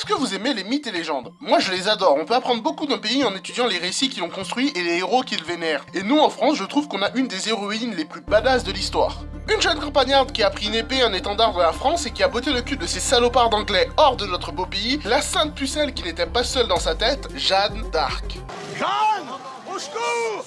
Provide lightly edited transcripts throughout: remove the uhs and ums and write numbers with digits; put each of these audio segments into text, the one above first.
Est-ce que vous aimez les mythes et légendes? Moi je les adore, on peut apprendre beaucoup d'un pays en étudiant les récits qui l'ont construit et les héros qu'ils vénèrent. Et nous en France, je trouve qu'on a une des héroïnes les plus badass de l'histoire. Une jeune campagnarde qui a pris une épée, un étendard de la France et qui a botté le cul de ces salopards d'anglais hors de notre beau pays, la sainte pucelle qui n'était pas seule dans sa tête, Jeanne d'Arc. Jeanne, au secours!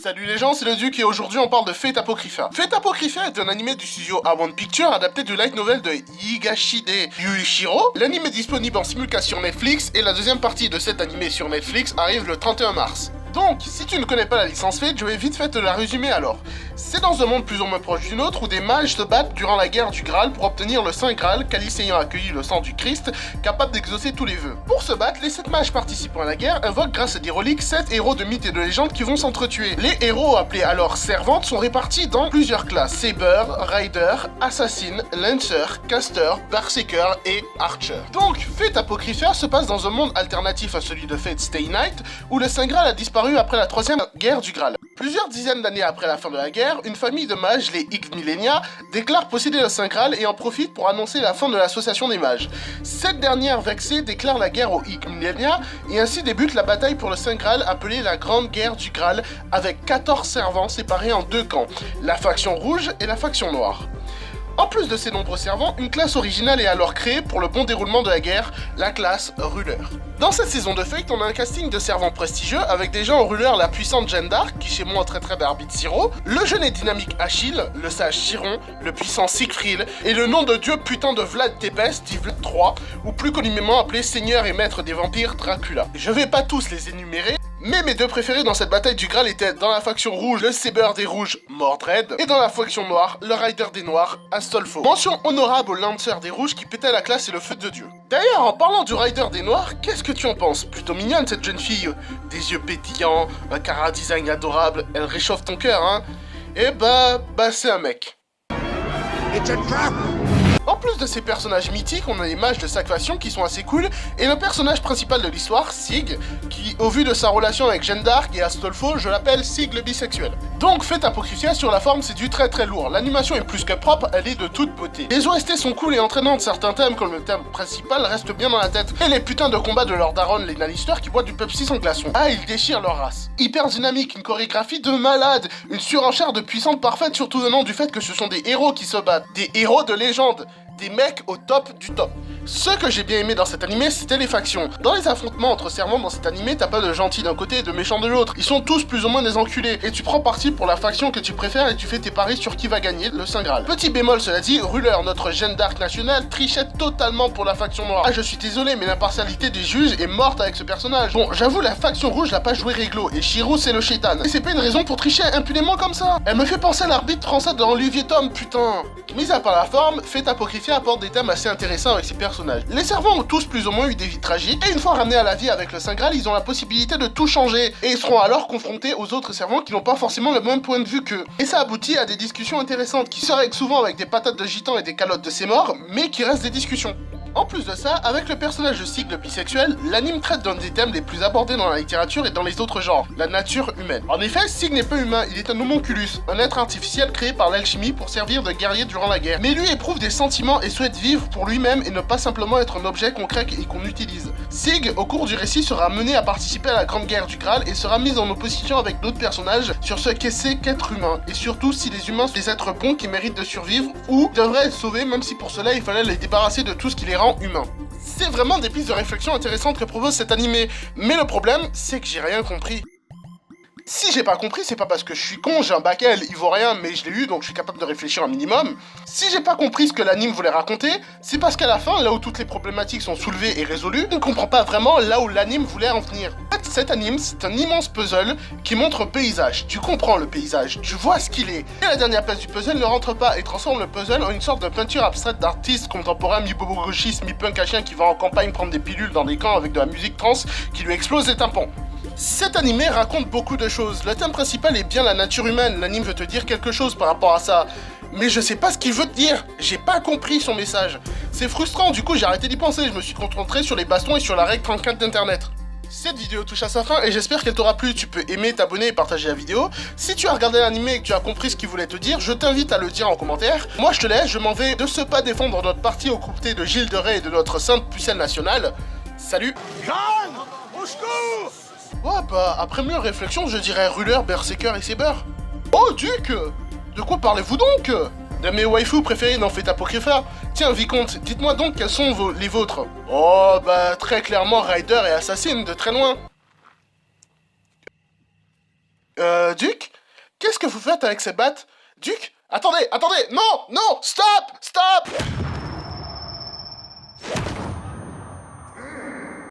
Salut les gens, c'est le Duc et aujourd'hui on parle de Fate Apocrypha. Fate Apocrypha est un animé du studio A1 Pictures adapté du light novel de Higashide Yuichiro. L'anime est disponible en simulcast sur Netflix et la deuxième partie de cet animé sur Netflix arrive le 31 mars. Donc, si tu ne connais pas la licence Fate, je vais vite fait te la résumer alors. C'est dans un monde plus ou moins proche du nôtre où des mages se battent durant la guerre du Graal pour obtenir le Saint Graal, Calice ayant accueilli le sang du Christ, capable d'exaucer tous les vœux. Pour se battre, les 7 mages participant à la guerre invoquent grâce à des reliques 7 héros de mythes et de légendes qui vont s'entretuer. Les héros appelés alors servantes sont répartis dans plusieurs classes: Saber, Rider, Assassin, Lancer, Caster, Berserker et Archer. Donc, Fate Apocrypha se passe dans un monde alternatif à celui de Fate Stay Night, où le Saint Graal a disparu après la troisième guerre du Graal. Plusieurs dizaines d'années après la fin de la guerre, une famille de mages, les X-Millennia, déclare posséder le Saint Graal et en profite pour annoncer la fin de l'association des mages. Cette dernière, vexée, déclare la guerre aux X-Millennia et ainsi débute la bataille pour le Saint Graal appelée la Grande Guerre du Graal avec 14 servants séparés en deux camps, la faction rouge et la faction noire. En plus de ces nombreux servants, une classe originale est alors créée pour le bon déroulement de la guerre, la classe Ruler. Dans cette saison de Fate, on a un casting de servants prestigieux avec déjà en Ruler la puissante Jeanne d'Arc, qui chez moi traiterait d'arbitre Siro, le jeune et dynamique Achille, le sage Chiron, le puissant Siegfried, et le nom de dieu putain de Vlad Tepes, dit Vlad III, ou plus communément appelé seigneur et maître des vampires Dracula. Je vais pas tous les énumérer, mais mes deux préférés dans cette bataille du Graal étaient dans la faction rouge, le Saber des rouges, Mordred, et dans la faction noire, le Rider des noirs, Astolfo. Mention honorable au Lancer des rouges qui pétait la classe et le feu de Dieu. D'ailleurs, en parlant du Rider des noirs, qu'est-ce que tu en penses? Plutôt mignonne cette jeune fille, des yeux pétillants, un chara-design adorable, elle réchauffe ton cœur, hein? Et bah c'est un mec. It's a trap! En plus de ces personnages mythiques, on a les mages de chaque faction qui sont assez cool, et le personnage principal de l'histoire, Sig, qui, au vu de sa relation avec Jeanne d'Arc et Astolfo, je l'appelle Sig le bisexuel. Donc, Fate Apocrypha, sur la forme, c'est du très lourd. L'animation est plus que propre, elle est de toute beauté. Les OST sont cool et entraînantes, certains thèmes, comme le thème principal, restent bien dans la tête. Et les putains de combats de Lord Daron, les Lannister, qui boivent du Pepsi sans glaçon. Ah, ils déchirent leur race. Hyper dynamique, une chorégraphie de malade, une surenchère de puissante parfaite, surtout venant du fait que ce sont des héros qui se battent. Des héros de légende. Des mecs au top du top. Ce que j'ai bien aimé dans cet animé, c'était les factions. Dans les affrontements entre servants dans cet animé, t'as pas de gentils d'un côté et de méchants de l'autre. Ils sont tous plus ou moins des enculés. Et tu prends parti pour la faction que tu préfères et tu fais tes paris sur qui va gagner le Saint Graal. Petit bémol cela dit, Ruler, notre Jeanne d'Arc nationale, trichait totalement pour la faction noire. Ah, je suis désolé, mais l'impartialité des juges est morte avec ce personnage. Bon, j'avoue, la faction rouge l'a pas joué réglo, et Shiro c'est le chétan. Et c'est pas une raison pour tricher impunément comme ça. Elle me fait penser à l'arbitre français dans Olivier Tom, putain. Mis à part la forme, Fate Apocrypha apporte des thèmes assez intéressants avec ses personnages. Les servants ont tous plus ou moins eu des vies tragiques, et une fois ramenés à la vie avec le Saint Graal, ils ont la possibilité de tout changer, et ils seront alors confrontés aux autres servants qui n'ont pas forcément le même point de vue qu'eux. Et ça aboutit à des discussions intéressantes, qui se règlent souvent avec des patates de gitans et des calottes de ses morts, mais qui restent des discussions. En plus de ça, avec le personnage de Sig le bisexuel, l'anime traite d'un des thèmes les plus abordés dans la littérature et dans les autres genres, la nature humaine. En effet, Sig n'est pas humain, il est un homunculus, un être artificiel créé par l'alchimie pour servir de guerrier durant la guerre. Mais lui éprouve des sentiments et souhaite vivre pour lui-même et ne pas simplement être un objet qu'on crée et qu'on utilise. Sig, au cours du récit, sera mené à participer à la Grande Guerre du Graal et sera mis en opposition avec d'autres personnages sur ce qu'est qu'être humain, et surtout si les humains sont des êtres bons qui méritent de survivre ou devraient être sauvés même si pour cela il fallait les débarrasser de tout ce qui les rend humains. C'est vraiment des pistes de réflexion intéressantes que propose cet animé, mais le problème, c'est que j'ai rien compris. Si j'ai pas compris, c'est pas parce que je suis con, j'ai un bac L ivoirien, mais je l'ai eu, donc je suis capable de réfléchir un minimum. Si j'ai pas compris ce que l'anime voulait raconter, c'est parce qu'à la fin, là où toutes les problématiques sont soulevées et résolues, on ne comprend pas vraiment là où l'anime voulait en venir. En fait, cet anime, c'est un immense puzzle qui montre un paysage. Tu comprends le paysage, tu vois ce qu'il est. Et la dernière pièce du puzzle ne rentre pas et transforme le puzzle en une sorte de peinture abstraite d'artiste contemporain mi-bobo-gauchiste, mi-punk à chien qui va en campagne prendre des pilules dans des camps avec de la musique trance qui lui explose les tympans. Cet animé raconte beaucoup de choses. Le thème principal est bien la nature humaine. L'anime veut te dire quelque chose par rapport à ça. Mais je sais pas ce qu'il veut te dire. J'ai pas compris son message. C'est frustrant, du coup j'ai arrêté d'y penser. Je me suis concentré sur les bastons et sur la règle 34 d'internet. Cette vidéo touche à sa fin et j'espère qu'elle t'aura plu. Tu peux aimer, t'abonner et partager la vidéo. Si tu as regardé l'anime et que tu as compris ce qu'il voulait te dire, je t'invite à le dire en commentaire. Moi je te laisse, je m'en vais de ce pas défendre notre parti aux côtés de Gilles de Rais et de notre sainte pucelle nationale. Salut. Khan! Au secours! Ouais bah, après mûre réflexion, je dirais Ruller, Berserker et Saber. Oh Duc! De quoi parlez-vous donc? De mes waifus préférés dans Fate Apocrypha. Tiens, Vicomte, dites-moi donc quels sont les vôtres. Oh, bah, très clairement Ryder et Assassin, de très loin. Duc? Qu'est-ce que vous faites avec ces battes? Duc? Attendez, non, stop!